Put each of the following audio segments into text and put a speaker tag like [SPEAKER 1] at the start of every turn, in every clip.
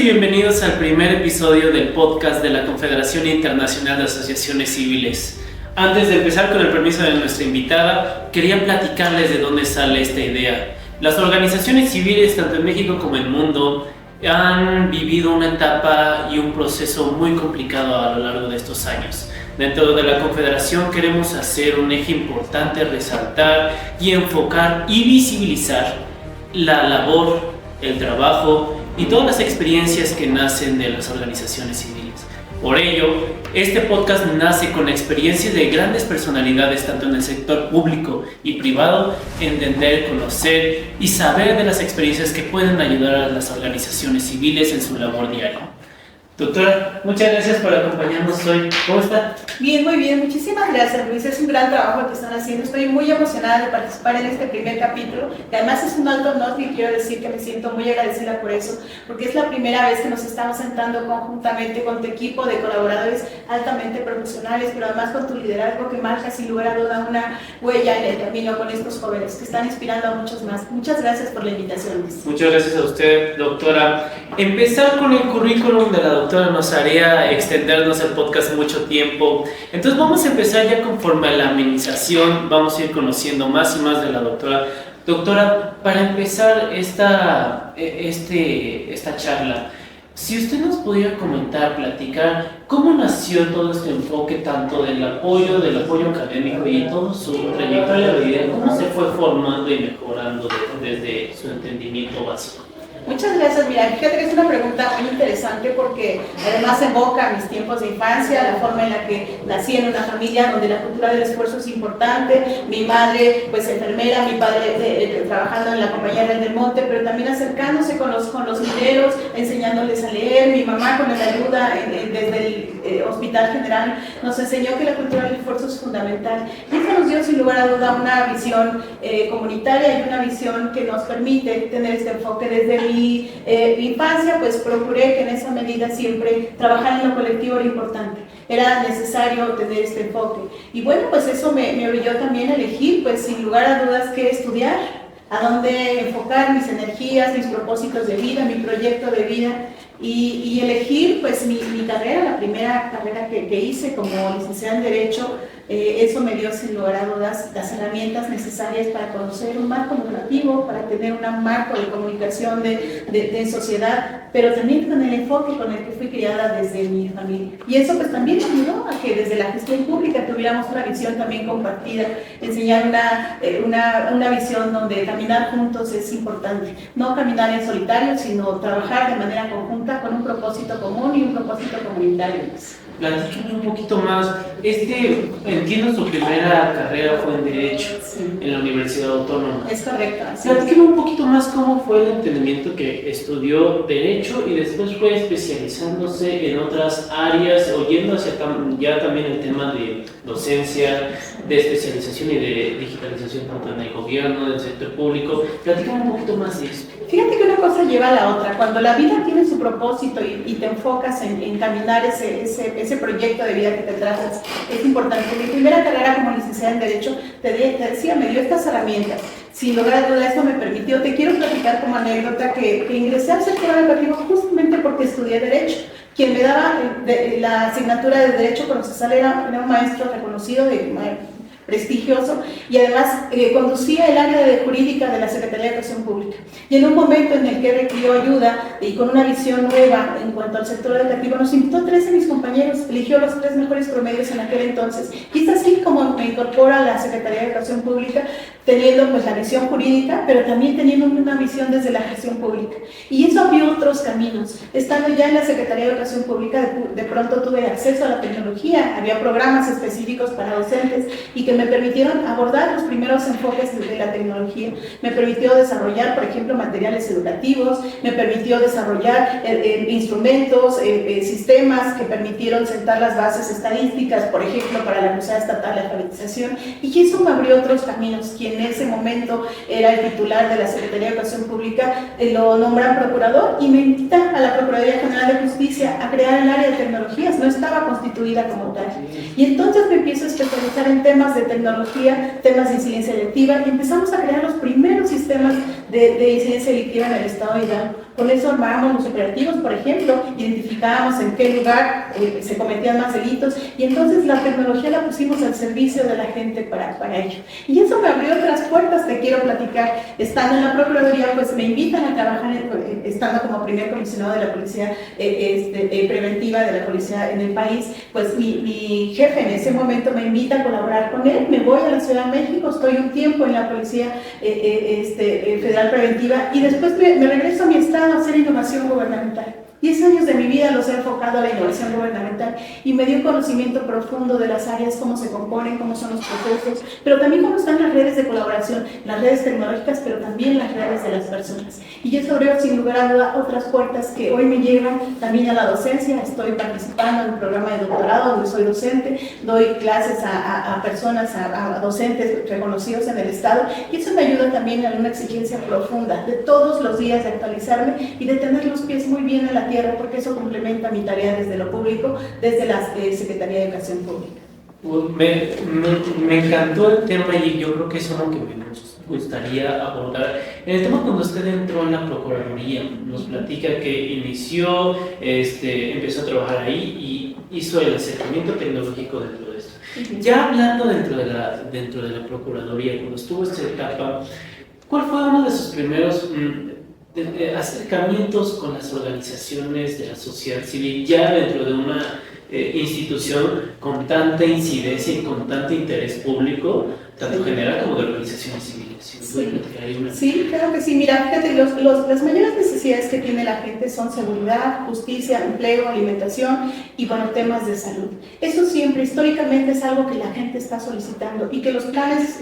[SPEAKER 1] bienvenidos al primer episodio del podcast de la Confederación Internacional de Asociaciones Civiles. Antes de empezar, con el permiso de nuestra invitada, quería platicarles de dónde sale esta idea. Las organizaciones civiles, tanto en México como en el mundo, han vivido una etapa y un proceso muy complicado a lo largo de estos años. Dentro de la Confederación queremos hacer un eje importante, resaltar y enfocar y visibilizar la labor, el trabajo y todas las experiencias que nacen de las organizaciones civiles. Por ello, este podcast nace con experiencias de grandes personalidades tanto en el sector público y privado, entender, conocer y saber de las experiencias que pueden ayudar a las organizaciones civiles en su labor diaria. Doctora, muchas gracias por acompañarnos hoy. ¿Cómo está?
[SPEAKER 2] Bien, muy bien. Muchísimas gracias, Luis. Es un gran trabajo el que están haciendo. Estoy muy emocionada de participar en este primer capítulo, que además es un alto honor y quiero decir que me siento muy agradecida por eso, porque es la primera vez que nos estamos sentando conjuntamente con tu equipo de colaboradores altamente profesionales, pero además con tu liderazgo que marca sin lugar a duda una huella en el camino con estos jóvenes que están inspirando a muchos más. Muchas gracias por la invitación, Luis.
[SPEAKER 1] Muchas gracias a usted, doctora. Empezar con el currículum de la doctora nos haría extendernos el podcast mucho tiempo. Entonces vamos a empezar ya conforme a la amenización, vamos a ir conociendo más y más de la doctora. Doctora, para empezar esta charla, si usted nos pudiera comentar, platicar, ¿cómo nació todo este enfoque tanto del apoyo académico y todo su trayectoria de vida? ¿Cómo se fue formando y mejorando desde su entendimiento básico?
[SPEAKER 2] Muchas gracias. Mira, fíjate que es una pregunta muy interesante porque además evoca mis tiempos de infancia, la forma en la que nací en una familia donde la cultura del esfuerzo es importante, mi madre pues enfermera, mi padre trabajando en la compañía del Monte, pero también acercándose con los mineros, enseñándoles a leer, mi mamá con la ayuda desde el Hospital General nos enseñó que la cultura del esfuerzo es fundamental y eso nos dio sin lugar a duda una visión comunitaria y una visión que nos permite tener este enfoque desde mi infancia, pues procuré que en esa medida siempre trabajar en lo colectivo era importante, era necesario tener este enfoque. Y bueno, pues eso me orilló también a elegir, pues sin lugar a dudas, qué estudiar, a dónde enfocar mis energías, mis propósitos de vida, mi proyecto de vida y elegir pues mi carrera, la primera carrera que hice como licenciada en Derecho. Eso me dio sin lugar a dudas las herramientas necesarias para conocer un marco normativo, para tener un marco de comunicación de sociedad, pero también con el enfoque con el que fui criada desde mi familia. Y eso pues también ayudó a que desde la gestión pública tuviéramos una visión también compartida, enseñar una visión donde caminar juntos es importante, no caminar en solitario, sino trabajar de manera conjunta con un propósito común y un propósito comunitario.
[SPEAKER 1] Platíqueme un poquito más. Entiendo su primera carrera fue en Derecho, sí, en la Universidad Autónoma.
[SPEAKER 2] Es correcto.
[SPEAKER 1] Platíqueme un poquito más cómo fue el entendimiento que estudió Derecho y después fue especializándose en otras áreas o yendo hacia ya también el tema de docencia, de especialización y de digitalización tanto en el gobierno, del sector público. Platíqueme un poquito más de esto.
[SPEAKER 2] Fíjate que una cosa lleva a la otra. Cuando la vida tiene su propósito y te enfocas en encaminar ese proyecto de vida que te trazas, es importante. Mi primera carrera como licenciada en Derecho, te decía, me dio estas herramientas. Sin lugar a duda, eso me permitió. Te quiero platicar como anécdota que ingresé al sector educativo justamente porque estudié Derecho. Quien me daba la asignatura de Derecho procesal era un maestro reconocido, prestigioso, y además conducía el área de jurídica de la Secretaría de Educación Pública. Y en un momento en el que requirió ayuda y con una visión nueva en cuanto al sector educativo, nos invitó a 3 de mis compañeros, eligió los 3 mejores promedios en aquel entonces. Y es así como me incorpora a la Secretaría de Educación Pública, teniendo pues la visión jurídica, pero también teniendo una visión desde la gestión pública. Y eso abrió otros caminos. Estando ya en la Secretaría de Educación Pública, de pronto tuve acceso a la tecnología, había programas específicos para docentes y que me permitieron abordar los primeros enfoques de la tecnología. Me permitió desarrollar, por ejemplo, materiales educativos, me permitió desarrollar instrumentos, sistemas que permitieron sentar las bases estadísticas, por ejemplo, para la Cruzada Estatal de Alfabetización, y eso me abrió otros caminos. Quien en ese momento era el titular de la Secretaría de Educación Pública, lo nombran procurador y me invita a la Procuraduría General de Justicia a crear el área de tecnologías. No estaba constituida como tal. Y entonces me empiezo a especializar en temas de tecnología, temas de incidencia delictiva, y empezamos a crear los primeros sistemas de incidencia delictiva en el estado de Hidalgo. Con eso armábamos los operativos, por ejemplo, identificábamos en qué lugar se cometían más delitos y entonces la tecnología la pusimos al servicio de la gente para ello. Y eso me abrió otras puertas, te quiero platicar. Estando en la Procuraduría, pues me invitan a trabajar, estando como primer comisionado de la Policía Preventiva de la Policía en el país, pues mi jefe en ese momento me invita a colaborar con él, me voy a la Ciudad de México, estoy un tiempo en la Policía Federal Preventiva y después me regreso a mi estado a hacer innovación gubernamental. 10 años de mi vida los he enfocado a la innovación gubernamental y me dio un conocimiento profundo de las áreas, cómo se componen, cómo son los procesos, pero también cómo están las redes de colaboración, las redes tecnológicas, pero también las redes de las personas. Y eso abrió sin lugar a duda otras puertas que hoy me llevan también a la docencia. Estoy participando en un programa de doctorado donde soy docente, doy clases a personas, a docentes reconocidos en el Estado y eso me ayuda también a una exigencia profunda de todos los días de actualizarme y de tener los pies muy bien en la tierra, porque eso complementa mi tarea desde lo público, desde la Secretaría de Educación Pública.
[SPEAKER 1] Me encantó el tema y yo creo que es uno que me gustaría abordar. En el tema cuando usted entró en la Procuraduría, nos platica que inició, empezó a trabajar ahí y hizo el acercamiento tecnológico dentro de esto. Ya hablando dentro de la Procuraduría, cuando estuvo esta etapa, ¿cuál fue uno de sus primeros acercamientos con las organizaciones de la sociedad civil ya dentro de una institución con tanta incidencia y con tanto interés público, tanto general como de organizaciones civiles?
[SPEAKER 2] Sí, claro que sí. Mira, fíjate, las mayores necesidades que tiene la gente son seguridad, justicia, empleo, alimentación y, bueno, temas de salud. Eso siempre, históricamente, es algo que la gente está solicitando y que los planes,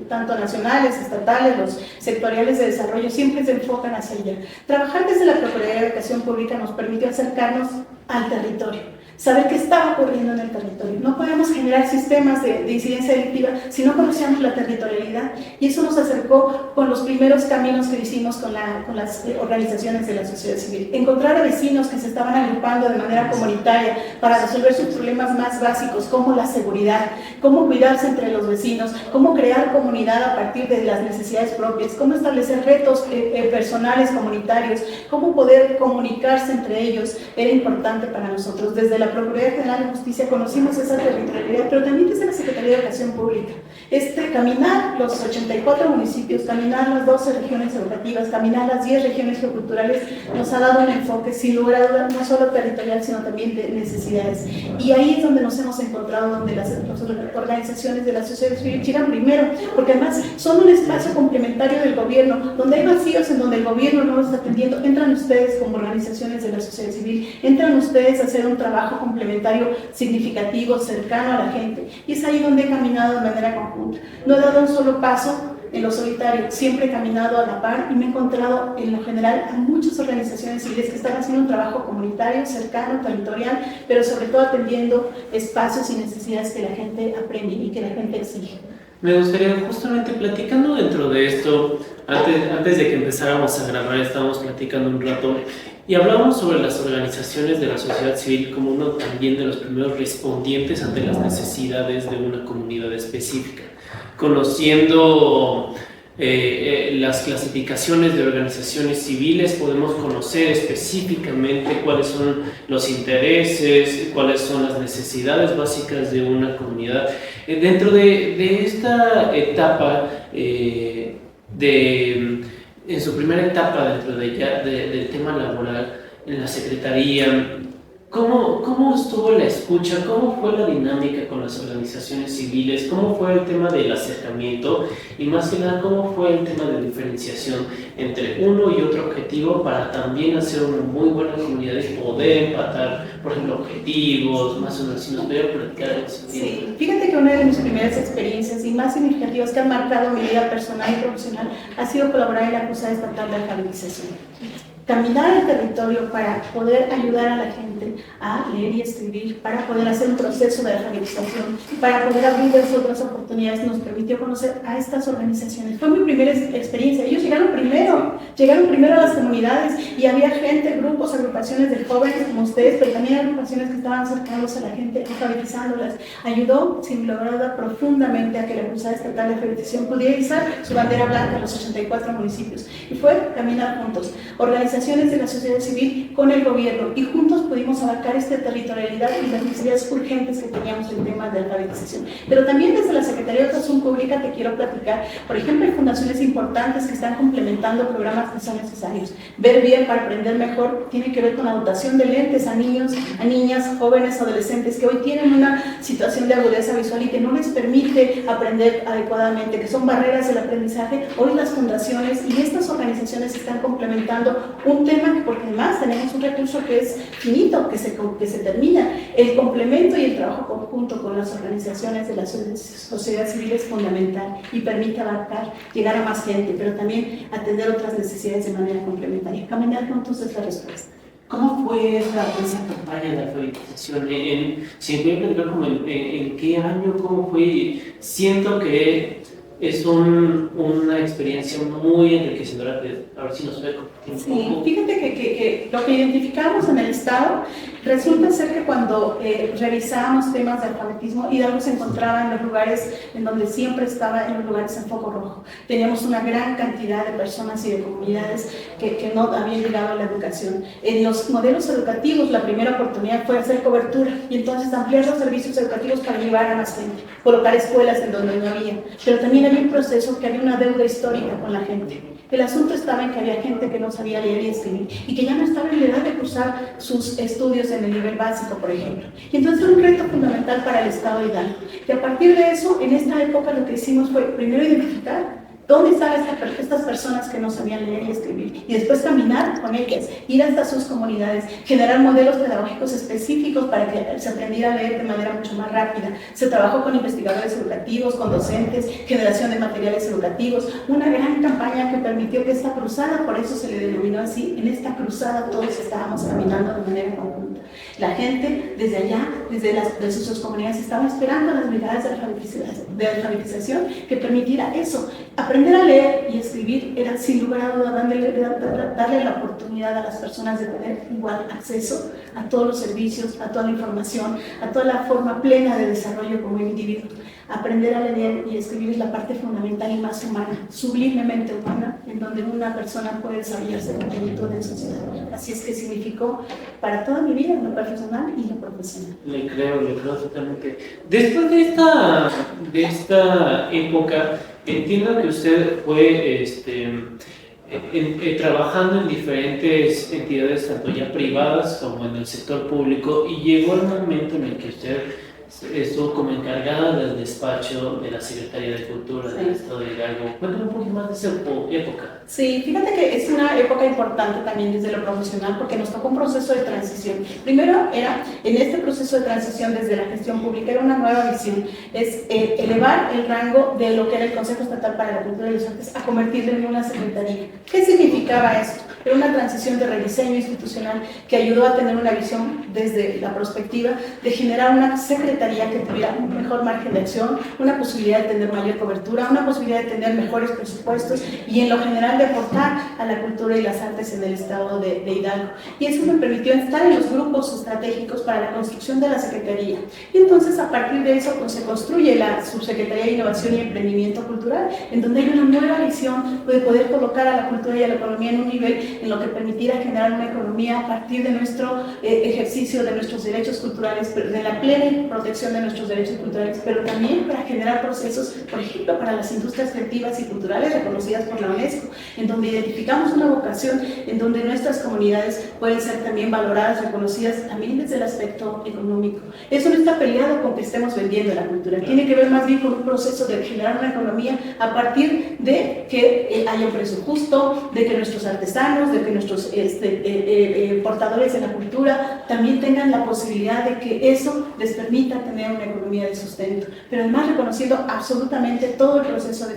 [SPEAKER 2] tanto nacionales, estatales, los sectoriales de desarrollo, siempre se enfocan hacia allá. Trabajar desde la Procuraduría de Educación Pública nos permitió acercarnos al territorio, saber qué estaba ocurriendo en el territorio. No podemos generar sistemas de incidencia delictiva si no conocíamos la territorialidad, y eso nos acercó con los primeros caminos que hicimos con las organizaciones de la sociedad civil. Encontrar a vecinos que se estaban agrupando de manera comunitaria para resolver sus problemas más básicos, como la seguridad, cómo cuidarse entre los vecinos, cómo crear comunidad a partir de las necesidades propias, cómo establecer retos personales, comunitarios, cómo poder comunicarse entre ellos, era importante para nosotros. Desde la Procuraduría General de Justicia conocimos esa territorialidad, pero también desde la Secretaría de Educación Pública. Caminar los 84 municipios, caminar las 12 regiones educativas, caminar las 10 regiones geoculturales, nos ha dado un enfoque, sin lugar a dudas, no solo territorial, sino también de necesidades. Y ahí es donde nos hemos encontrado, donde las organizaciones de la sociedad civil llegan primero, porque además son un espacio complementario del gobierno, donde hay vacíos en donde el gobierno no los está atendiendo. Entran ustedes como organizaciones de la sociedad civil, entran ustedes a hacer un trabajo complementario significativo, cercano a la gente, y es ahí donde he caminado de manera conjunta. No he dado un solo paso en lo solitario, siempre he caminado a la par y me he encontrado en lo general a muchas organizaciones civiles que están haciendo un trabajo comunitario, cercano, territorial, pero sobre todo atendiendo espacios y necesidades que la gente apremia y que la gente exige.
[SPEAKER 1] Me gustaría, justamente platicando dentro de esto, antes de que empezáramos a grabar, estábamos platicando un rato y hablábamos sobre las organizaciones de la sociedad civil como uno también de los primeros respondientes ante las necesidades de una comunidad específica, conociendo las clasificaciones de organizaciones civiles, podemos conocer específicamente cuáles son los intereses, cuáles son las necesidades básicas de una comunidad. Dentro de esta etapa, en su primera etapa dentro del tema laboral en la Secretaría, ¿cómo estuvo la escucha? ¿Cómo fue la dinámica con las organizaciones civiles? ¿Cómo fue el tema del acercamiento? Y más que nada, ¿cómo fue el tema de diferenciación entre uno y otro objetivo para también hacer una muy buena comunidad y poder empatar, por ejemplo, objetivos, más o menos, si nos pudiera platicar en ese sentido?
[SPEAKER 2] Sí, fíjate que una de mis primeras experiencias y más significativas que han marcado mi vida personal y profesional ha sido colaborar en la Cruzada Estatal de Alfabetización. Caminar el territorio para poder ayudar a la gente a leer y escribir, para poder hacer un proceso de alfabetización, para poder abrirles otras oportunidades, nos permitió conocer a estas organizaciones. Fue mi primera experiencia. Ellos llegaron primero a las comunidades y había gente, grupos, agrupaciones de jóvenes como ustedes, pero también agrupaciones que estaban acercándose a la gente, alfabetizándolas. Ayudó, sin lugar a duda, profundamente a que la Cruzada Estatal de Alfabetización pudiera izar su bandera blanca en los 84 municipios. Y fue caminar juntos. Organizaciones organizaciones de la sociedad civil con el gobierno, y juntos pudimos abarcar esta territorialidad y las necesidades urgentes que teníamos en temas de alfabetización. Pero también desde la Secretaría de Educación Pública te quiero platicar, por ejemplo, hay fundaciones importantes que están complementando programas que son necesarios. Ver bien para aprender mejor tiene que ver con la dotación de lentes a niños, a niñas, jóvenes, adolescentes que hoy tienen una situación de agudeza visual y que no les permite aprender adecuadamente, que son barreras del aprendizaje. Hoy las fundaciones y estas organizaciones están complementando un tema que, porque además tenemos un recurso que es finito, que se termina. El complemento y el trabajo conjunto con las organizaciones de la sociedad civil es fundamental y permite abarcar, llegar a más gente, pero también atender otras necesidades de manera complementaria. Caminar juntos es la respuesta.
[SPEAKER 1] ¿Cómo fue esa campaña de alfabetización? Si me pueden platicar como en qué año, cómo fue. Siento que es una experiencia muy enriquecedora. A ver si nos puede compartir un poco.
[SPEAKER 2] Sí, fíjate que lo que identificamos en el Estado, resulta ser que cuando revisábamos temas de alfabetismo, Hidalgo se encontraba en los lugares en donde siempre estaba, en los lugares en foco rojo. Teníamos una gran cantidad de personas y de comunidades que no habían llegado a la educación. En los modelos educativos, la primera oportunidad fue hacer cobertura y entonces ampliar los servicios educativos para llevar a más gente, colocar escuelas en donde no había. Pero también había un proceso que había una deuda histórica con la gente. El asunto estaba en que había gente que no sabía leer y escribir y que ya no estaba en la edad de cursar sus estudios en el nivel básico, por ejemplo. Y entonces era un reto fundamental para el Estado de Hidalgo. Y a partir de eso, en esta época lo que hicimos fue primero identificar dónde estaban estas personas que no sabían leer y escribir, y después caminar con ellas, ir hasta sus comunidades, generar modelos pedagógicos específicos para que se aprendiera a leer de manera mucho más rápida. Se trabajó con investigadores educativos, con docentes, generación de materiales educativos, una gran campaña que permitió que esta cruzada, por eso se le denominó así, en esta cruzada todos estábamos caminando de manera conjunta. La gente desde allá, desde sus comunidades, estaba esperando las brigadas de alfabetización que permitiera eso. Aprender a leer y escribir era sin lugar a dudas darle la oportunidad a las personas de tener igual acceso a todos los servicios, a toda la información, a toda la forma plena de desarrollo como individuo. Aprender a leer y escribir es la parte fundamental y más humana, sublimemente humana, en donde una persona puede desarrollarse con plenitud en sociedad. Así es que significó para toda mi vida, lo personal y lo profesional.
[SPEAKER 1] Le creo totalmente. Después de esta época, entiendo que usted fue trabajando en diferentes entidades, tanto ya privadas como en el sector público, y llegó el momento en el que usted estuvo como encargada del despacho de la Secretaría de Cultura del Estado de Hidalgo. Cuéntame un poquito más de esa época.
[SPEAKER 2] Sí, fíjate que es una época importante también desde lo profesional porque nos tocó un proceso de transición. Primero era, en este proceso de transición desde la gestión pública, era una nueva visión, es elevar el rango de lo que era el Consejo Estatal para la Cultura y las Artes a convertirlo en una secretaría. ¿Qué significaba esto? Era una transición de rediseño institucional que ayudó a tener una visión desde la perspectiva de generar una secretaría que tuviera un mejor margen de acción, una posibilidad de tener mayor cobertura, una posibilidad de tener mejores presupuestos y en lo general de aportar a la cultura y las artes en el estado de Hidalgo. Y eso me permitió estar en los grupos estratégicos para la construcción de la secretaría. Y entonces a partir de eso pues, se construye la Subsecretaría de Innovación y Emprendimiento Cultural, en donde hay una nueva visión de poder colocar a la cultura y a la economía en un nivel en lo que permitiera generar una economía a partir de nuestro ejercicio de nuestros derechos culturales, de la plena protección de nuestros derechos culturales, pero también para generar procesos, por ejemplo, para las industrias creativas y culturales reconocidas por la UNESCO, en donde identificamos una vocación, en donde nuestras comunidades pueden ser también valoradas, reconocidas también desde el aspecto económico. Eso no está peleado con que estemos vendiendo la cultura, tiene que ver más bien con un proceso de generar una economía a partir de que haya un precio justo, de que nuestros artesanos, de que nuestros portadores de la cultura también tengan la posibilidad de que eso les permita tener una economía de sustento, pero además reconociendo absolutamente todo el proceso de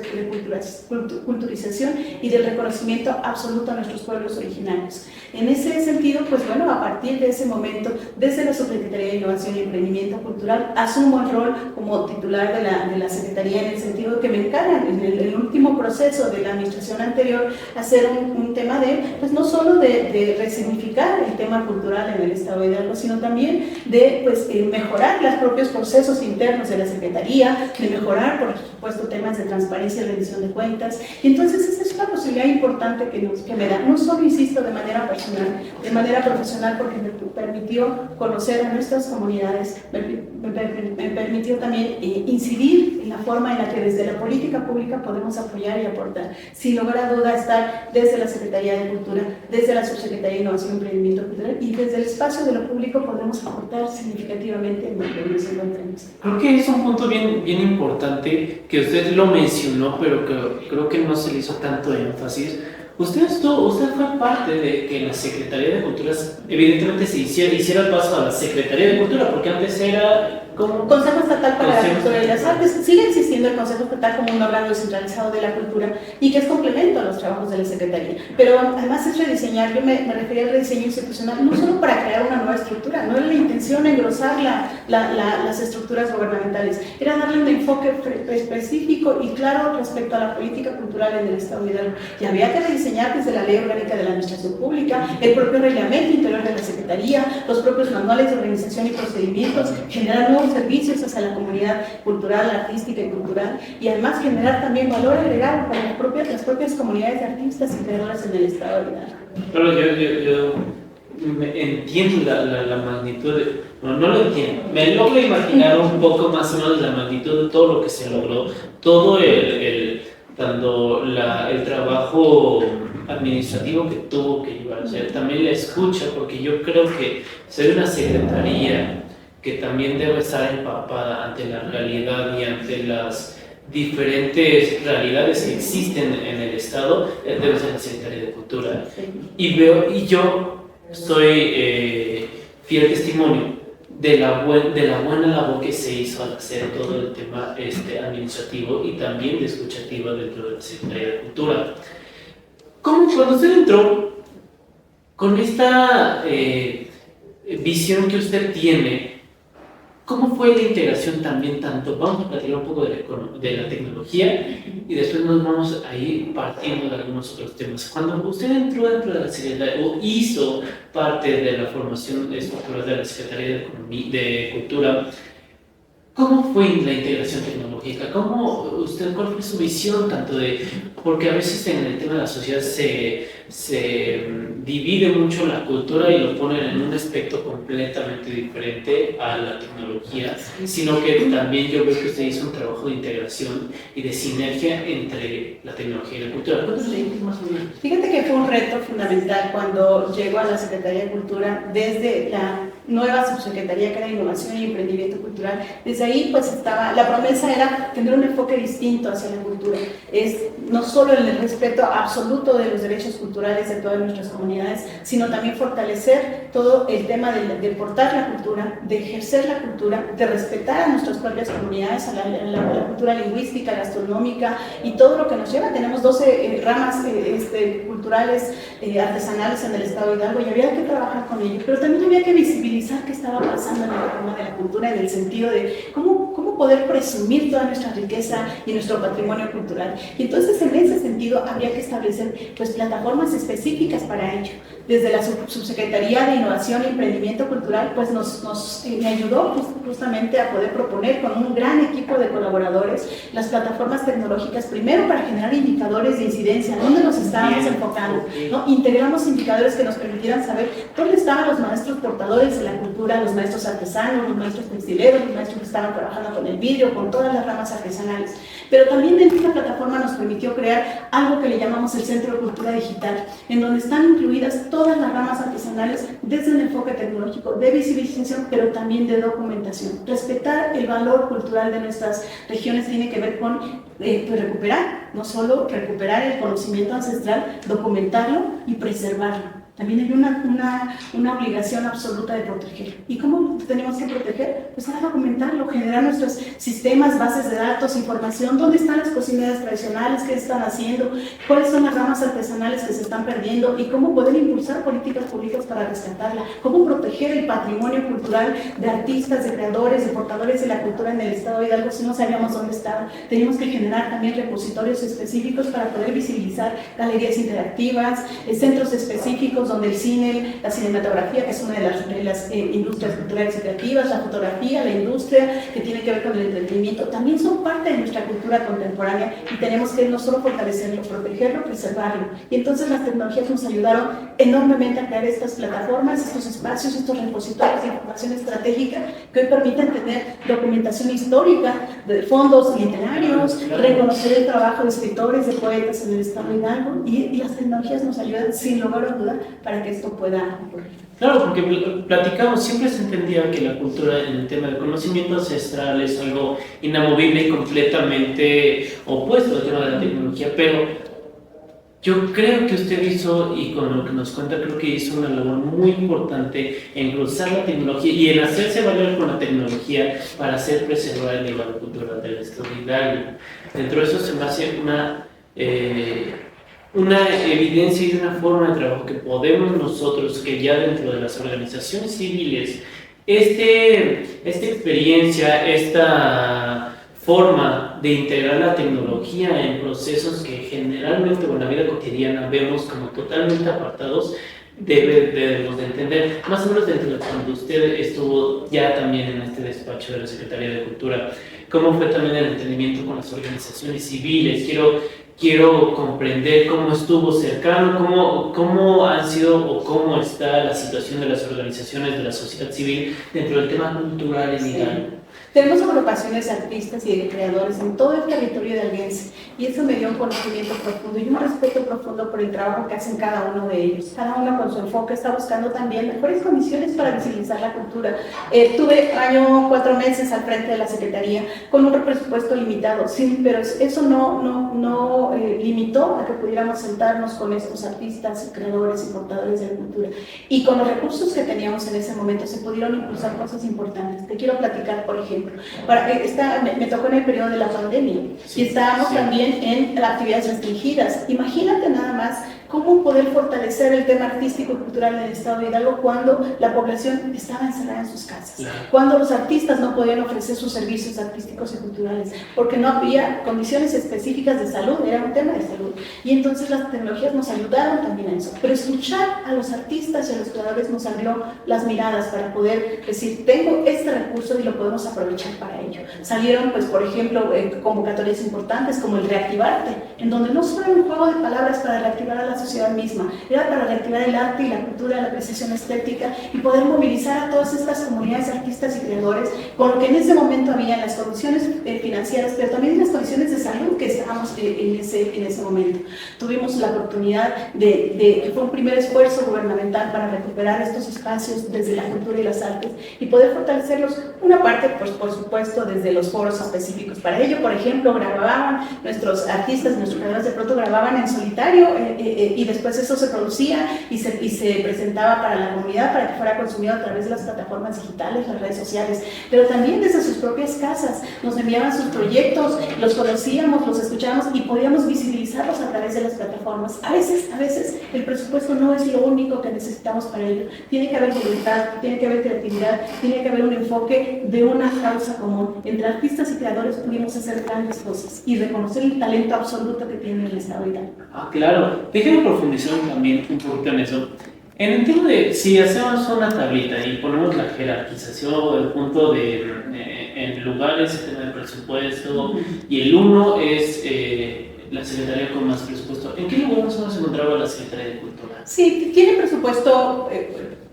[SPEAKER 2] culturización y del reconocimiento absoluto a nuestros pueblos originarios. En ese sentido, pues bueno, a partir de ese momento, desde la Subsecretaría de Innovación y Emprendimiento Cultural, asumo el rol como titular de la Secretaría en el sentido que me encargan en el último proceso de la administración anterior hacer un tema de, pues no solo de resignificar el tema cultural en el Estado de Hidalgo, sino también de pues, mejorar los propios procesos internos de la Secretaría, de mejorar, por supuesto, temas de transparencia y rendición de cuentas. Y entonces esa es una posibilidad importante que me da, no solo, insisto, de manera personal, de manera profesional, porque me permitió conocer a nuestras comunidades, me permitió también incidir en la forma en la que desde la política pública podemos apoyar y aportar. Sin lugar a duda, estar desde la Secretaría de Cultura, desde la Subsecretaría de Innovación y Emprendimiento Cultural, y desde el espacio de lo público podemos aportar significativamente en lo que nos encontramos.
[SPEAKER 1] Creo que es un punto bien importante que usted lo mencionó, pero que creo que no se le hizo tanto énfasis. Usted fue parte de que la Secretaría de Cultura evidentemente se hiciera el paso a la Secretaría de Cultura, porque antes era como
[SPEAKER 2] Consejo Estatal para la Cultura y las Artes. Sigue existiendo el Consejo Estatal como un órgano descentralizado de la cultura y que es complemento a los trabajos de la Secretaría. Pero además es rediseñar, yo me refería al rediseño institucional, no solo para crear una nueva estructura, no era la intención engrosar las estructuras gubernamentales, era darle un enfoque específico y claro respecto a la política cultural en el Estado de Hidalgo. Y había que rediseñar desde la Ley Orgánica de la Administración Pública, el propio reglamento interior de la Secretaría, los propios manuales de organización y procedimientos, generar nuevos servicios hacia la comunidad cultural, artística y cultural, y además generar también valor agregado para las propias comunidades de artistas y creadoras en el Estado de Hidalgo.
[SPEAKER 1] Claro, yo entiendo la magnitud, no lo entiendo, me logro imaginar un poco más o menos la magnitud de todo lo que se logró, todo tanto el trabajo administrativo que tuvo que llevar a hacer, también la escucha, porque yo creo que ser una secretaría que también debe estar empapada ante la realidad y ante las diferentes realidades que existen en el Estado, debe ser la Secretaría de Cultura. Y yo soy fiel testimonio de la buena labor que se hizo al hacer todo el tema administrativo y también de escuchativa dentro de la Secretaría de Cultura. ¿Cómo cuando usted entró con esta visión que usted tiene? ¿Cómo fue la integración también tanto? Vamos a platicar un poco de la tecnología y después nos vamos a ir partiendo de algunos otros temas. Cuando usted entró dentro de la Secretaría o hizo parte de la formación estructural de la Secretaría de Cultura, ¿cómo fue la integración tecnológica? ¿Cuál fue su visión tanto porque a veces en el tema de la sociedad se divide mucho la cultura y lo ponen en un aspecto completamente diferente a la tecnología, sino que también yo veo que usted hizo un trabajo de integración y de sinergia entre la tecnología y la cultura.
[SPEAKER 2] Fíjate que fue un reto fundamental cuando llegó a la Secretaría de Cultura desde la nueva subsecretaría que era Innovación y Emprendimiento Cultural. Desde ahí pues la promesa era tener un enfoque distinto hacia la cultura, es no solo el respeto absoluto de los derechos culturales de todas nuestras comunidades, sino también fortalecer todo el tema de portar la cultura, de ejercer la cultura, de respetar a nuestras propias comunidades, a la cultura lingüística, gastronómica y todo lo que nos lleva. Tenemos 12 ramas culturales, artesanales en el Estado de Hidalgo y había que trabajar con ello, pero también había que visibilizar qué estaba pasando en el tema de la cultura, en el sentido de cómo poder presumir toda nuestra riqueza y nuestro patrimonio cultural. Y entonces en ese sentido habría que establecer pues plataformas específicas para ello. Desde la Subsecretaría de Innovación y Emprendimiento Cultural pues me ayudó justamente a poder proponer con un gran equipo de colaboradores las plataformas tecnológicas, primero para generar indicadores de incidencia, dónde nos estábamos enfocando, ¿no? Integramos indicadores que nos permitieran saber dónde estaban los maestros portadores de la cultura, los maestros artesanos, los maestros textileros, los maestros que estaban trabajando con el vidrio, con todas las ramas artesanales. Pero también dentro de esta plataforma nos permitió crear algo que le llamamos el Centro de Cultura Digital, en donde están incluidas todas las ramas artesanales desde un enfoque tecnológico de visibilización, pero también de documentación. Respetar el valor cultural de nuestras regiones tiene que ver con recuperar, no solo recuperar el conocimiento ancestral, documentarlo y preservarlo. También hay una obligación absoluta de proteger. ¿Y cómo tenemos que proteger? Pues a documentarlo, generar nuestros sistemas, bases de datos, información, dónde están las cocinas tradicionales, qué están haciendo, cuáles son las ramas artesanales que se están perdiendo y cómo poder impulsar políticas públicas para rescatarla, cómo proteger el patrimonio cultural de artistas, de creadores, de portadores de la cultura en el Estado de Hidalgo si no sabíamos dónde estaban. Teníamos que generar también repositorios específicos para poder visibilizar galerías interactivas, centros específicos proyectos donde el cine, la cinematografía, que es una de las industrias culturales y creativas, la fotografía, la industria que tiene que ver con el entretenimiento, también son parte de nuestra cultura contemporánea y tenemos que no solo fortalecerlo, protegerlo, preservarlo. Y entonces las tecnologías nos ayudaron enormemente a crear estas plataformas, estos espacios, estos repositorios de información estratégica que hoy permiten tener documentación histórica de fondos literarios, reconocer el trabajo de escritores, de poetas en el estado Hidalgo, y las tecnologías nos ayudan sin lugar a duda para que esto pueda ocurrir.
[SPEAKER 1] Claro, porque platicamos, siempre se entendía que la cultura en el tema del conocimiento ancestral es algo inamovible y completamente opuesto al tema de la tecnología, pero yo creo que usted hizo, y con lo que nos cuenta, creo que hizo una labor muy importante en cruzar la tecnología y en hacerse valer con la tecnología para hacer preservar el legado cultural del estado de Hidalgo. Dentro de eso se me hace una evidencia y una forma de trabajo que podemos nosotros, que ya dentro de las organizaciones civiles, esta experiencia, esta forma de integrar la tecnología en procesos que generalmente en la vida cotidiana vemos como totalmente apartados, debemos de entender, más o menos dentro de cuando usted estuvo ya también en este despacho de la Secretaría de Cultura, cómo fue también el entendimiento con las organizaciones civiles. Quiero comprender cómo estuvo cercano, cómo han sido o cómo está la situación de las organizaciones de la sociedad civil dentro del tema cultural en Hidalgo.
[SPEAKER 2] Tenemos agrupaciones de artistas y de creadores en todo el territorio de Alguense y eso me dio un conocimiento profundo y un respeto profundo por el trabajo que hacen cada uno de ellos. Cada uno con su enfoque está buscando también mejores condiciones para visibilizar la cultura. Tuve 4 meses al frente de la Secretaría con un presupuesto limitado, sí, pero eso no limitó a que pudiéramos sentarnos con estos artistas, creadores y portadores de la cultura. Y con los recursos que teníamos en ese momento se pudieron impulsar cosas importantes. Te quiero platicar, por ejemplo, me tocó en el periodo de la pandemia y estábamos también en actividades restringidas. Imagínate nada más cómo poder fortalecer el tema artístico y cultural en el estado de Hidalgo cuando la población estaba encerrada en sus casas, cuando los artistas no podían ofrecer sus servicios artísticos y culturales, porque no había condiciones específicas de salud, era un tema de salud. Y entonces las tecnologías nos ayudaron también a eso. Pero escuchar a los artistas y a los creadores nos abrió las miradas para poder decir, tengo este recurso y lo podemos aprovechar para ello. Salieron, pues, por ejemplo, convocatorias importantes como el Reactivarte, en donde no solo era un juego de palabras para reactivar a la sociedad misma, era para reactivar el arte y la cultura, la apreciación estética y poder movilizar a todas estas comunidades de artistas y creadores con lo que en ese momento había, las condiciones financieras, pero también las condiciones de salud que estábamos en ese momento. Tuvimos la oportunidad que fue un primer esfuerzo gubernamental para recuperar estos espacios desde la cultura y las artes y poder fortalecerlos, una parte, pues, por supuesto, desde los foros específicos. Para ello, por ejemplo, grababan nuestros artistas, nuestros creadores de pronto grababan en solitario y después eso se producía y se presentaba para la comunidad para que fuera consumido a través de las plataformas digitales, las redes sociales, pero también desde sus propias casas. Nos enviaban sus proyectos, los conocíamos, los escuchábamos y podíamos visibilizarlos a través de las plataformas. A veces el presupuesto no es lo único que necesitamos para ello. Tiene que haber voluntad, tiene que haber creatividad, tiene que haber un enfoque de una causa común. Entre artistas y creadores pudimos hacer grandes cosas y reconocer el talento absoluto que tiene el estado de Hidalgo.
[SPEAKER 1] Claro. Déjenme profundizar también un poquito en eso. En el tema de, si hacemos una tablita y ponemos la jerarquización, el punto en lugares, el tema del presupuesto, y el 1 es la Secretaría con más presupuesto, ¿en qué lugar más o menos se encontraba la Secretaría de Cultura?
[SPEAKER 2] Sí, tiene presupuesto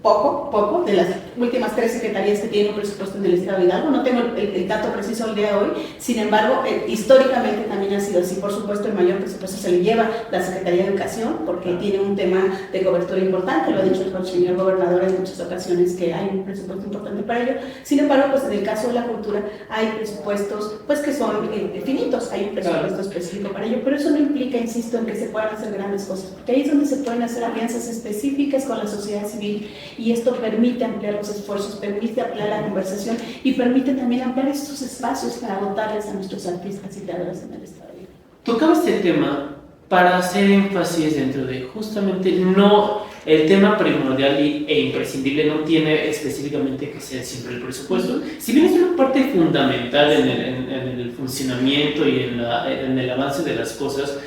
[SPEAKER 2] poco, de las últimas 3 secretarías que tienen un presupuesto en el estado de Hidalgo. No tengo el dato preciso el día de hoy, sin embargo, históricamente también ha sido así. Por supuesto, el mayor presupuesto se le lleva la Secretaría de Educación, porque tiene un tema de cobertura importante, lo ha dicho el señor gobernador en muchas ocasiones, que hay un presupuesto importante para ello. Sin embargo, pues en el caso de la cultura, hay presupuestos pues que son finitos, hay un presupuesto específico para ello, pero eso no implica, insisto, en que se puedan hacer grandes cosas, porque ahí es donde se pueden hacer alianzas específicas con la sociedad civil. Y esto permite ampliar los esfuerzos, permite ampliar la conversación y permite también ampliar estos espacios para dotarles a nuestros artistas y creadores en el estado.
[SPEAKER 1] Tocaba este tema para hacer énfasis dentro de justamente no el tema primordial e imprescindible, no tiene específicamente que ser siempre el presupuesto, si bien es una parte fundamental en el funcionamiento y en el avance de las cosas.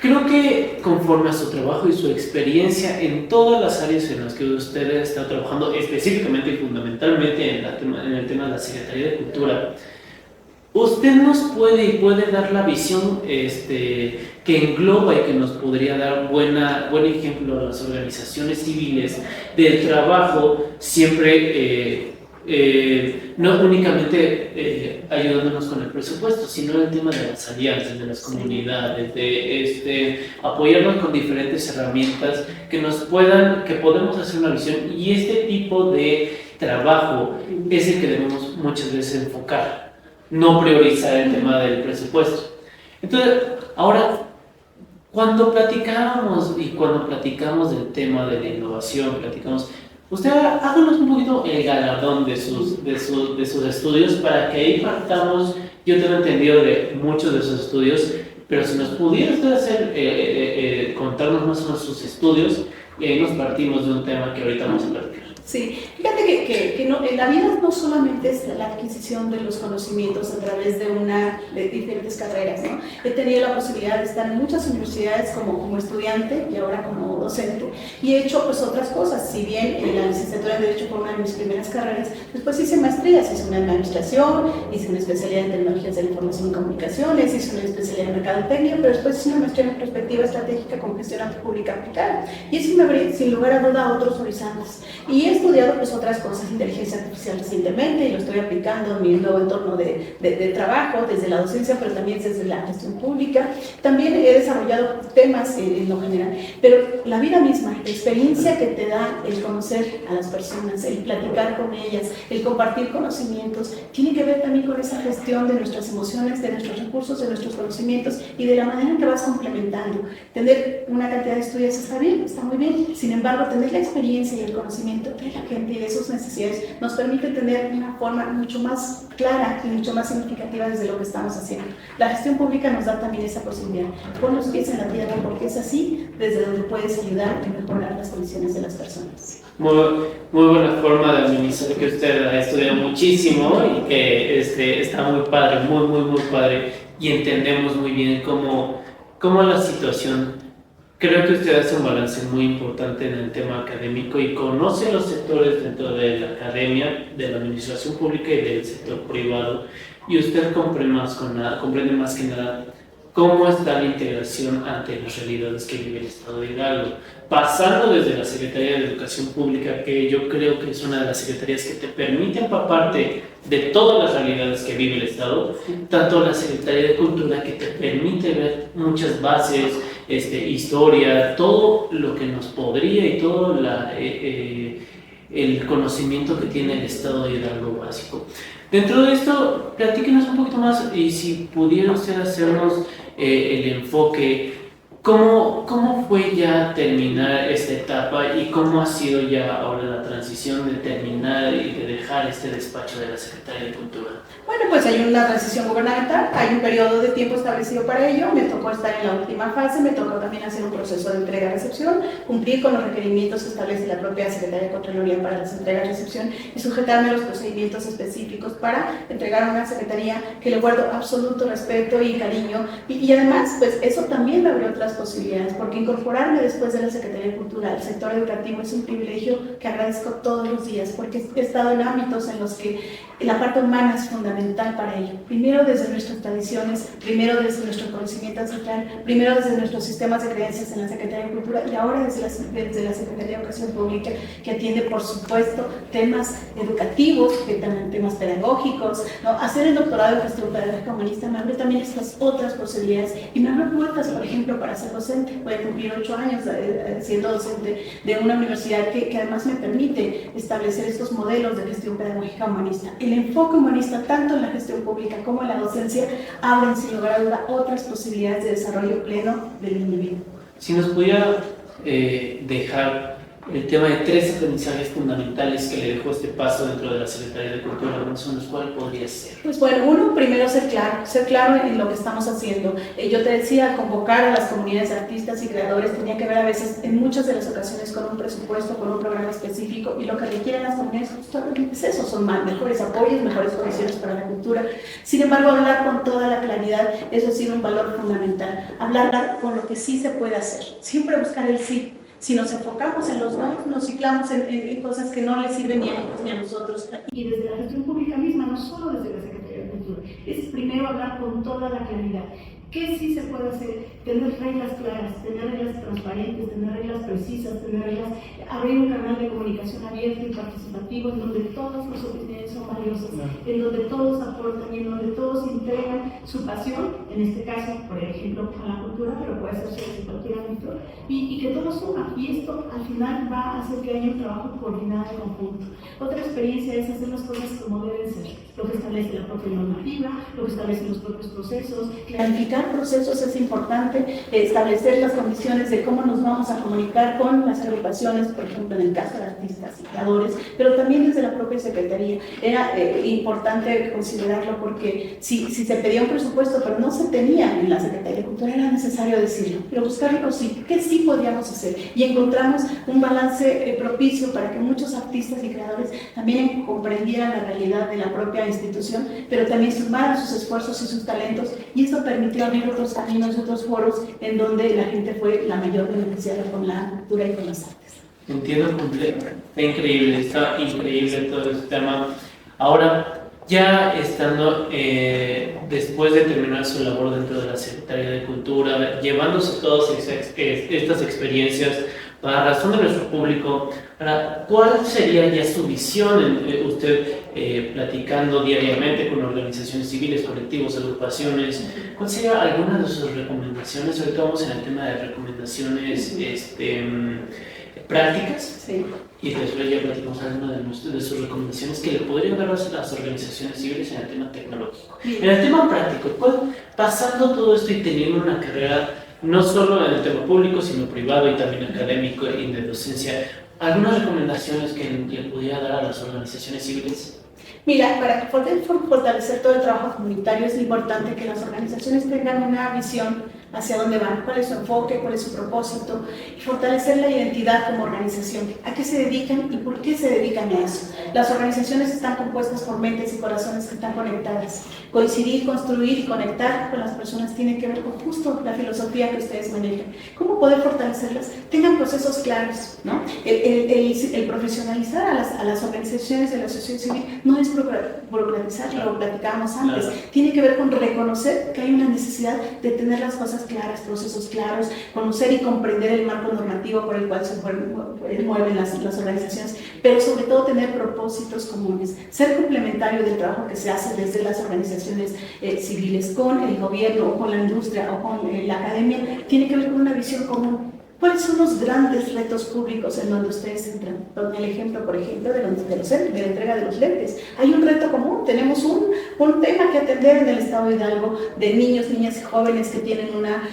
[SPEAKER 1] Creo que conforme a su trabajo y su experiencia en todas las áreas en las que usted está trabajando, específicamente y fundamentalmente en el tema de la Secretaría de Cultura, usted nos puede dar la visión que engloba y que nos podría dar buen ejemplo a las organizaciones civiles del trabajo, siempre no únicamente ayudándonos con el presupuesto, sino el tema de las alianzas, de las comunidades, de apoyarnos con diferentes herramientas que podemos hacer una visión, y este tipo de trabajo es el que debemos muchas veces enfocar, no priorizar el tema del presupuesto. Entonces, ahora, cuando platicamos del tema de la innovación, usted háganos un poquito el galardón de sus estudios, para que ahí partamos. Yo tengo entendido de muchos de sus estudios, pero si nos pudiera usted contarnos más o menos sus estudios, y ahí nos partimos de un tema que ahorita vamos a platicar.
[SPEAKER 2] Sí, fíjate que no, en la vida no solamente es la adquisición de los conocimientos a través de diferentes carreras, ¿no? He tenido la posibilidad de estar en muchas universidades como estudiante y ahora como docente, y he hecho pues otras cosas. Si bien la licenciatura en Derecho fue una de mis primeras carreras, después hice maestrías, hice una en Administración, hice una especialidad en Tecnologías de la Información y Comunicaciones, hice una especialidad en Mercadotecnia, pero después hice una maestría en Perspectiva Estratégica con Gestión Pública Aplicada, y eso me abrió sin lugar a duda a otros horizontes. Y he estudiado pues otras cosas, inteligencia artificial recientemente, y lo estoy aplicando en mi nuevo entorno de trabajo, desde la docencia, pero también desde la gestión pública. También he desarrollado temas en lo general, pero la vida misma, la experiencia que te da el conocer a las personas, el platicar con ellas, el compartir conocimientos, tiene que ver también con esa gestión de nuestras emociones, de nuestros recursos, de nuestros conocimientos, y de la manera en que vas complementando. Tener una cantidad de estudios está bien, está muy bien, sin embargo, tener la experiencia y el conocimiento de la gente y de sus necesidades nos permite tener una forma mucho más clara y mucho más significativa desde lo que estamos haciendo. La gestión pública nos da también esa posibilidad. Pon los pies en la tierra, porque es así desde donde puedes ayudar y mejorar las condiciones de las personas.
[SPEAKER 1] Muy buena forma de administrar, que usted ha estudiado muchísimo y que está muy padre, muy padre, y entendemos muy bien cómo la situación. Creo que usted hace un balance muy importante en el tema académico y conoce los sectores dentro de la academia, de la administración pública y del sector privado, y usted comprende más que nada cómo está la integración ante las realidades que vive el Estado de Hidalgo, pasando desde la Secretaría de Educación Pública, que yo creo que es una de las secretarías que te permite empaparte de todas las realidades que vive el Estado, tanto la Secretaría de Cultura, que te permite ver muchas bases, historia, todo lo que nos podría, y todo el conocimiento que tiene el Estado de Hidalgo básico. Dentro de esto, platíquenos un poquito más, y si pudiera usted hacernos el enfoque, ¿cómo fue ya terminar esta etapa y cómo ha sido ya ahora la transición de terminar y de dejar este despacho de la Secretaría de Cultura?
[SPEAKER 2] Bueno, pues hay una transición gubernamental, hay un periodo de tiempo establecido para ello, me tocó estar en la última fase, me tocó también hacer un proceso de entrega-recepción, cumplir con los requerimientos que establece la propia Secretaría de Contraloría para las entregas-recepción y sujetarme a los procedimientos específicos para entregar a una secretaría que le guardo absoluto respeto y cariño, y además, pues eso también me abrió otras posibilidades, porque incorporarme después de la Secretaría de Cultura al sector educativo es un privilegio que agradezco todos los días, porque he estado en ámbitos en los que la parte humana es fundamental para ello. Primero desde nuestras tradiciones, primero desde nuestro conocimiento ancestral, primero desde nuestros sistemas de creencias en la Secretaría de Cultura, y ahora desde la Secretaría de Educación Pública, que atiende, por supuesto, temas educativos, que también temas pedagógicos, ¿no? Hacer el doctorado en gestión pedagógica humanista me abre también estas otras posibilidades, y me abre puertas, por ejemplo, para ser docente. Voy a cumplir 8 años siendo docente de una universidad que además me permite establecer estos modelos de gestión pedagógica humanista. El enfoque humanista, tanto en la gestión pública como en la docencia, abren sin lugar a duda otras posibilidades de desarrollo pleno del individuo.
[SPEAKER 1] Si nos pudiera dejar el tema de 3 aprendizajes fundamentales que le dejó este paso dentro de la Secretaría de Cultura, son los cuales podría ser.
[SPEAKER 2] Pues bueno, uno, primero ser claro en lo que estamos haciendo. Yo te decía, convocar a las comunidades de artistas y creadores tenía que ver a veces, en muchas de las ocasiones, con un presupuesto, con un programa específico, y lo que requieren las comunidades justamente es eso, son mejores apoyos, mejores condiciones para la cultura. Sin embargo, hablar con toda la claridad, eso ha sido un valor fundamental. Hablar con lo que sí se puede hacer, siempre buscar el sí. Si nos enfocamos en los no, nos ciclamos en cosas que no les sirven ni a ellos ni a nosotros. Y desde la gestión pública misma, no solo desde la Secretaría de Cultura, es primero hablar con toda la claridad. ¿Qué sí se puede hacer? Tener reglas claras, tener reglas transparentes, tener reglas precisas, abrir un canal de comunicación abierto y participativo en donde todas las opiniones son valiosas, en donde todos aportan y en donde todos entregan su pasión, en este caso, por ejemplo, a la cultura, pero puede ser en cualquier ámbito, y que todo suma. Y esto al final va a hacer que haya un trabajo coordinado en conjunto. Otra experiencia es hacer las cosas como deben ser, lo que establece la propia normativa, lo que establecen los propios procesos, clarificar procesos es importante, establecer las condiciones de cómo nos vamos a comunicar con las agrupaciones, por ejemplo, en el caso de artistas y creadores, pero también desde la propia Secretaría. Era importante considerarlo porque si se pedía un presupuesto, pero no se tenía en la Secretaría de Cultura, era necesario decirlo, pero buscarlo sí, qué sí podíamos hacer. Y encontramos un balance propicio para que muchos artistas y creadores también comprendieran la realidad de la propia institución, pero también sumaran sus esfuerzos y sus talentos, y esto permitió abrir otros caminos y otros foros en donde la gente fue la mayor beneficiada con la cultura y con las artes.
[SPEAKER 1] Entiendo completamente, está increíble todo este tema. Ahora, ya estando después de terminar su labor dentro de la Secretaría de Cultura, llevándose todas estas experiencias para razón de nuestro público, ¿cuál sería ya su visión? Usted platicando diariamente con organizaciones civiles, colectivos, agrupaciones, ¿cuál sería alguna de sus recomendaciones? Ahorita vamos en el tema de recomendaciones prácticas.
[SPEAKER 2] Sí.
[SPEAKER 1] Y después ya platicamos alguna de sus recomendaciones que le podrían dar a las organizaciones civiles en el tema tecnológico. En el tema práctico, pasando todo esto y teniendo una carrera no solo en el tema público, sino privado y también académico y de docencia, ¿algunas recomendaciones que le pudiera dar a las organizaciones civiles?
[SPEAKER 2] Mira, para poder fortalecer todo el trabajo comunitario es importante que las organizaciones tengan una visión hacia dónde van, cuál es su enfoque, cuál es su propósito, y fortalecer la identidad como organización, a qué se dedican y por qué se dedican a eso. Las organizaciones están compuestas por mentes y corazones que están conectadas. Coincidir, construir y conectar con las personas tiene que ver con justo la filosofía que ustedes manejan. ¿Cómo poder fortalecerlas? Tengan procesos claros, ¿no? El profesionalizar a las organizaciones de la sociedad civil no es burocratizar, lo platicábamos antes, tiene que ver con reconocer que hay una necesidad de tener las cosas claras, procesos claros, conocer y comprender el marco normativo por el cual se mueven las organizaciones, pero sobre todo tener propósitos comunes, ser complementario del trabajo que se hace desde las organizaciones civiles con el gobierno o con la industria o con la academia, tiene que ver con una visión común. ¿Cuáles son los grandes retos públicos en donde ustedes entran? Con el ejemplo, por ejemplo, de la entrega de los lentes. Hay un reto común, tenemos un tema que atender en el estado de Hidalgo de niños, niñas y jóvenes que tienen una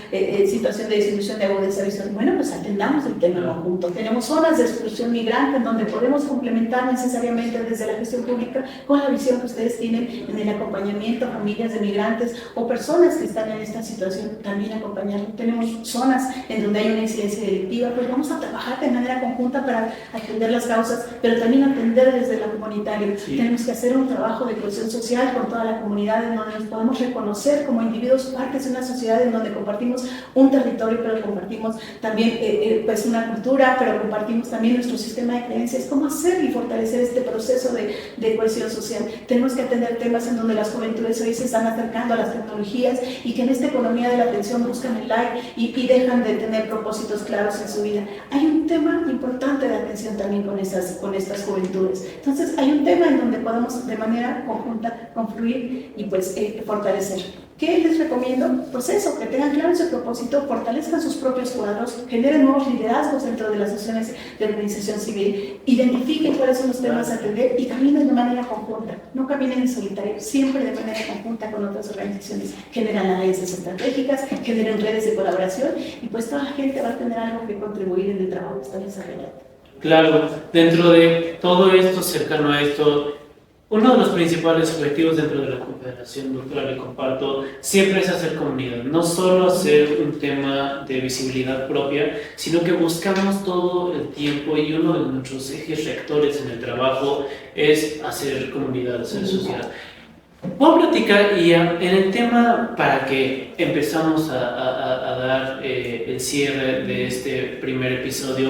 [SPEAKER 2] situación de disminución de agudeza visual. Bueno, pues atendamos el tema conjunto. Tenemos zonas de exclusión migrante en donde podemos complementar necesariamente desde la gestión pública con la visión que ustedes tienen en el acompañamiento a familias de migrantes o personas que están en esta situación, también acompañarlos. Tenemos zonas en donde hay una incidencia delictiva, pues vamos a trabajar de manera conjunta para atender las causas, pero también atender desde lo comunitario. Sí. Tenemos que hacer un trabajo de cohesión social con toda la comunidad en donde nos podemos reconocer como individuos partes de una sociedad en donde compartimos un territorio, pero compartimos también pues una cultura, pero compartimos también nuestro sistema de creencias. ¿Cómo hacer y fortalecer este proceso de cohesión social? Tenemos que atender temas en donde las juventudes hoy se están acercando a las tecnologías y que en esta economía de la atención buscan el like y dejan de tener propósitos claros en su vida. Hay un tema importante de atención también con estas juventudes. Entonces hay un tema en donde podemos de manera conjunta confluir y pues fortalecer. ¿Qué les recomiendo? Pues eso, que tengan claro ese propósito, fortalezcan sus propios cuadros, generen nuevos liderazgos dentro de las asociaciones de organización civil, identifiquen cuáles son los temas a atender y caminen de manera conjunta. No caminen en solitario, siempre de manera conjunta con otras organizaciones. Generan alianzas estratégicas, generan redes de colaboración y pues toda la gente va a tener algo que contribuir en el trabajo que están desarrollando.
[SPEAKER 1] Claro, dentro de todo esto, cercano a esto, uno de los principales objetivos dentro de la Confederación, doctora, le comparto, siempre es hacer comunidad, no solo hacer un tema de visibilidad propia, sino que buscamos todo el tiempo, y uno de nuestros ejes rectores en el trabajo es hacer comunidad, hacer sociedad. Puedo platicar y en el tema, para que empezamos a dar el cierre de este primer episodio.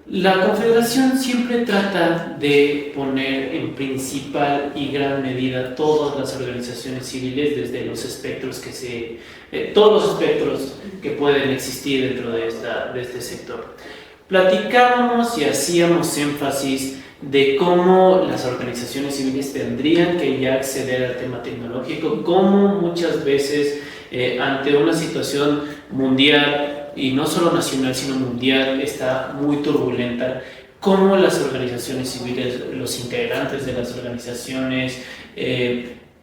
[SPEAKER 1] La Confederación siempre trata de poner en principal y gran medida todas las organizaciones civiles desde los espectros todos los espectros que pueden existir dentro de este sector. Platicábamos y hacíamos énfasis de cómo las organizaciones civiles tendrían que ya acceder al tema tecnológico, cómo muchas veces ante una situación mundial, y no solo nacional sino mundial, está muy turbulenta, cómo las organizaciones civiles, los integrantes de las organizaciones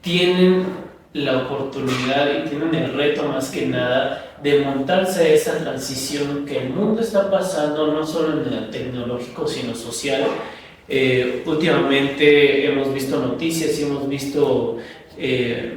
[SPEAKER 1] tienen la oportunidad y tienen el reto más que nada de montarse a esa transición que el mundo está pasando, no solo en el tecnológico sino social. Últimamente hemos visto noticias y hemos visto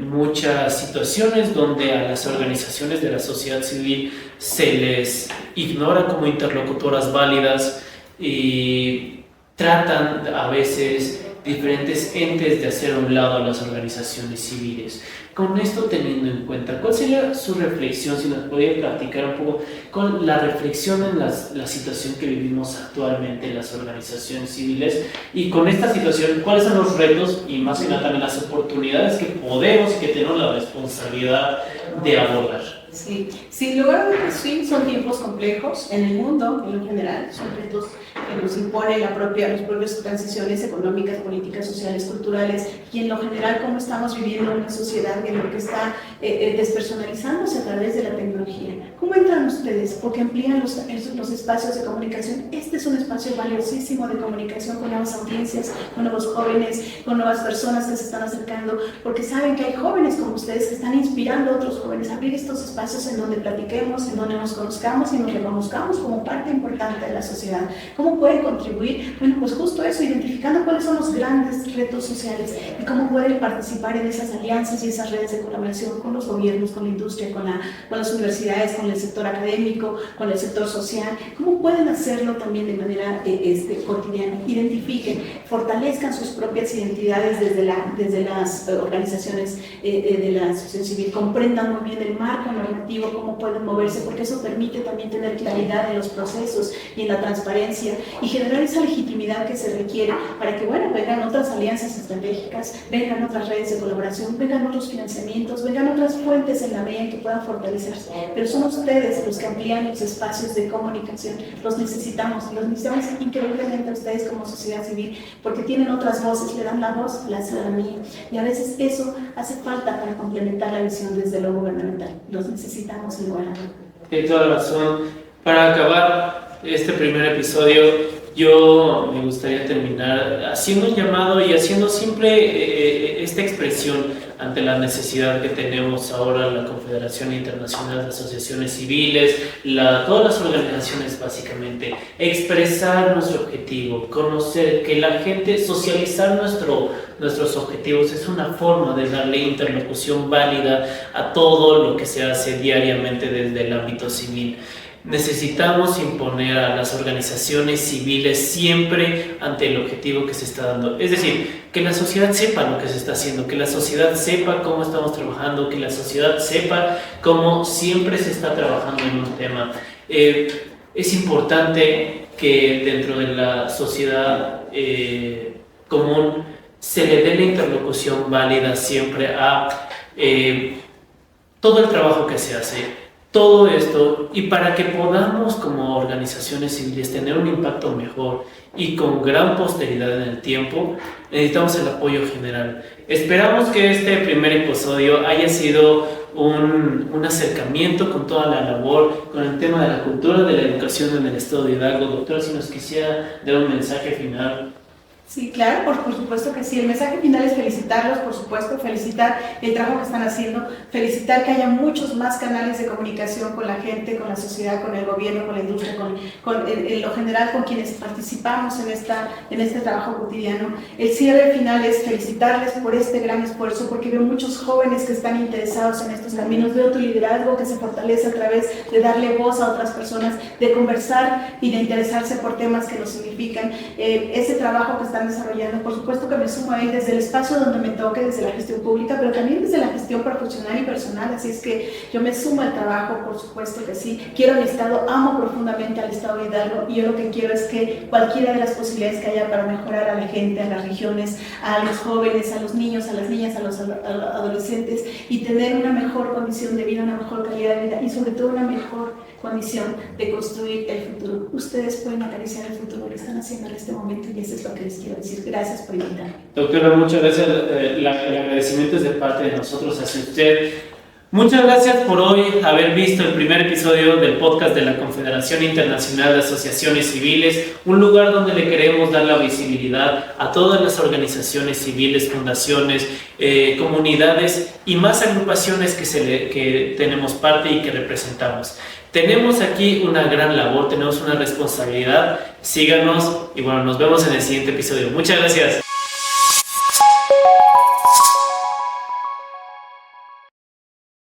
[SPEAKER 1] muchas situaciones donde a las organizaciones de la sociedad civil se les ignora como interlocutoras válidas y tratan a veces diferentes entes de hacer a un lado a las organizaciones civiles. Con esto teniendo en cuenta, ¿cuál sería su reflexión? Si nos podría platicar un poco con la reflexión en la situación que vivimos actualmente en las organizaciones civiles, y con esta situación, ¿cuáles son los retos y más que nada también las oportunidades que podemos y que tenemos la responsabilidad de abordar?
[SPEAKER 2] Sí, sin lugar a dudas, sí, son tiempos complejos en el mundo en general, son retos que nos impone las propias transiciones económicas, políticas, sociales, culturales, y en lo general cómo estamos viviendo una sociedad en lo que está despersonalizándose a través de la tecnología. ¿Cómo entran ustedes? Porque amplían los espacios de comunicación. Este es un espacio valiosísimo de comunicación con nuevas audiencias, con nuevos jóvenes, con nuevas personas que se están acercando, porque saben que hay jóvenes como ustedes que están inspirando a otros jóvenes a abrir estos espacios en donde platiquemos, en donde nos conozcamos y nos reconozcamos como parte importante de la sociedad. ¿Cómo puede contribuir? Bueno, pues justo eso, identificando cuáles son los grandes retos sociales y cómo puede participar en esas alianzas y esas redes de colaboración con los gobiernos, con la industria, con las universidades, con el sector académico, con el sector social. ¿Cómo pueden hacerlo también de manera cotidiana? Identifiquen, fortalezcan sus propias identidades desde las organizaciones de la sociedad civil, comprendan muy bien el marco normativo, cómo pueden moverse, porque eso permite también tener claridad en los procesos y en la transparencia y generar esa legitimidad que se requiere para que, bueno, vengan otras alianzas estratégicas, vengan otras redes de colaboración, vengan otros financiamientos, vengan otras fuentes en la medida en que puedan fortalecerse. Pero son ustedes los que amplían los espacios de comunicación. Los necesitamos increíblemente a ustedes como sociedad civil, porque tienen otras voces, le dan la voz a la ciudadanía, y a veces eso hace falta para complementar la visión desde lo gubernamental. Los necesitamos igual.
[SPEAKER 1] Tienes toda la razón. Para acabar este primer episodio, yo me gustaría terminar haciendo un llamado y haciendo siempre esta expresión ante la necesidad que tenemos ahora la Confederación Internacional de Asociaciones Civiles, todas las organizaciones básicamente, expresar nuestro objetivo, conocer que la gente, socializar nuestros objetivos es una forma de darle interlocución válida a todo lo que se hace diariamente desde el ámbito civil. Necesitamos imponer a las organizaciones civiles siempre ante el objetivo que se está dando. Es decir, que la sociedad sepa lo que se está haciendo, que la sociedad sepa cómo estamos trabajando, que la sociedad sepa cómo siempre se está trabajando en un tema. Es importante que dentro de la sociedad común se le dé la interlocución válida siempre a todo el trabajo que se hace. Todo esto, y para que podamos como organizaciones civiles tener un impacto mejor y con gran posteridad en el tiempo, necesitamos el apoyo general. Esperamos que este primer episodio haya sido un acercamiento con toda la labor, con el tema de la cultura de la educación en el estado de Hidalgo. Doctora, si nos quisiera dar un mensaje final.
[SPEAKER 2] Sí, claro, por supuesto que sí. El mensaje final es felicitarlos, por supuesto, felicitar el trabajo que están haciendo, felicitar que haya muchos más canales de comunicación con la gente, con la sociedad, con el gobierno, con la industria, en lo general con quienes participamos en este trabajo cotidiano. El cierre final es felicitarles por este gran esfuerzo, porque veo muchos jóvenes que están interesados en estos caminos, veo tu liderazgo que se fortalece a través de darle voz a otras personas, de conversar y de interesarse por temas que nos significan. Ese trabajo que están desarrollando, por supuesto que me sumo ahí desde el espacio donde me toque, desde la gestión pública, pero también desde la gestión profesional y personal, así es que yo me sumo al trabajo, por supuesto que sí. Quiero mi estado, amo profundamente al estado de Hidalgo, y yo lo que quiero es que cualquiera de las posibilidades que haya para mejorar a la gente, a las regiones, a los jóvenes, a los niños, a las niñas, a los adolescentes, y tener una mejor condición de vida, una mejor calidad de vida y sobre todo una mejor condición de construir el futuro. Ustedes pueden acariciar el futuro, lo están haciendo en este momento, y eso es lo que les quiero decir. Gracias por invitarme.
[SPEAKER 1] Doctora, muchas gracias. El agradecimiento es de parte de nosotros hacia usted. Muchas gracias por hoy haber visto el primer episodio del podcast de la Confederación Internacional de Asociaciones Civiles, un lugar donde le queremos dar la visibilidad a todas las organizaciones civiles, fundaciones, comunidades y más agrupaciones que tenemos parte y que representamos. Tenemos aquí una gran labor, tenemos una responsabilidad. Síganos y bueno, nos vemos en el siguiente episodio. Muchas gracias.